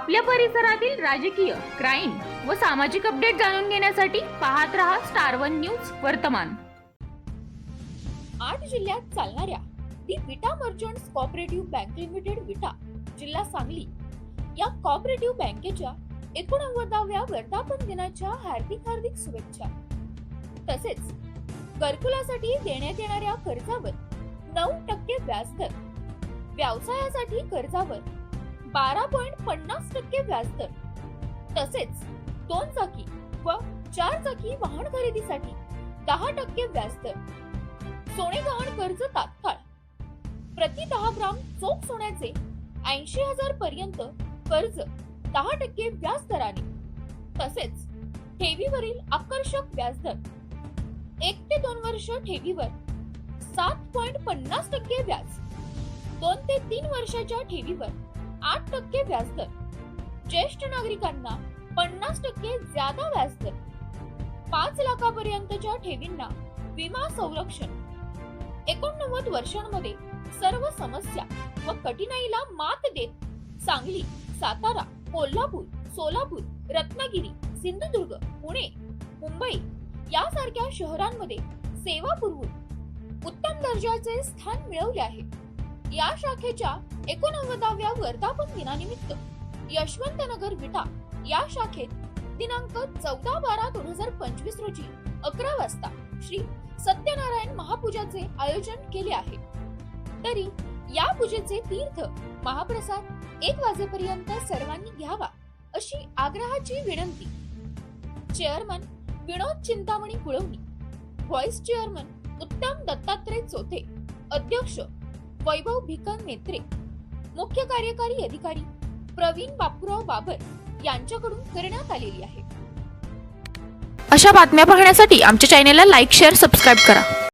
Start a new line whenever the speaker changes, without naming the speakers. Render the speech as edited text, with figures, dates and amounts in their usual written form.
आपल्या परिसरातील राजकीय, क्राईम व सामाजिक अपडेट जाणून घेण्यासाठी पाहत रहा स्टार वन न्यूज वर्तमान।
8 जिल्ह्यात चालणाऱ्या दी विटा मर्चंट्स कोऑपरेटिव्ह बँक लिमिटेड विटा जिल्हा सांगली या कोऑपरेटिव्ह बँकेच्या 89व्या वर्धापन दिनाच्या हार्दिक शुभेच्छा। तसेच घरकुलासाठी देण्यात येणाऱ्या कर्जावर 9% व्याजदर, व्यवसायासाठी कर्जावर 12.50% व्याजदर, तसेच 2 चाकी व 4 चाकी वाहन खरेदीसाठी 10% व्याजदर, सोने गहाण कर्ज तात्काळ प्रति 10 ग्राम चोख सोन्याचे 80,000 पर्यंत कर्ज 10% व्याज दराने, तसेच ठेवीवरील आकर्षक व्याजदर 1 ते 2 वर्ष ठेवीवर 7.50% व्याज, 2 ते 3 वर्षाच्या ठेवीवर 8% व्याजदर, ज्येष्ठ नागरिकांना 50% ज्यादा व्याजदर, 5 लाखापर्यंतच्या ठेवींना विमा संरक्षण, 89 वर्षांमध्ये सर्व समस्या व कठीणाईला मात देत सांगली, सातारा, कोल्हापूर, सोलापूर, रत्नागिरी, सिंधुदुर्ग, पुणे, मुंबई यासारख्या शहरांमध्ये सेवा पुरवून उत्तम दर्जाचे स्थान मिळवले आहे। या शाखेच्या 89व्या वर्धापन दिनानिमित्त यशवंतनगर विटा या शाखेत दिनांक 14/12/2025 रोजी 11 वाजता श्री सत्यनारायण महापूजाचे आयोजन केले आहे। तरी या पूजेचे तीर्थ महाप्रसाद 1 वाजेपर्यंत सर्वांनी घ्यावा अशी आग्रहाची विनंती। चेअरमन विनोद चिंतामणी कुळवणी, व्हाईस चेअरमन उत्तम दत्तात्रय चोथे, अध्यक्ष वैभव भिकन नेत्रे, मुख्य कार्यकारी अधिकारी प्रवीण बापूराव बाबर यांच्याकडून करण्यात आलेली आहे।
अशा बातम्या पाहण्यासाठी आमच्या चॅनेलला लाईक, शेअर, सबस्क्राईब करा।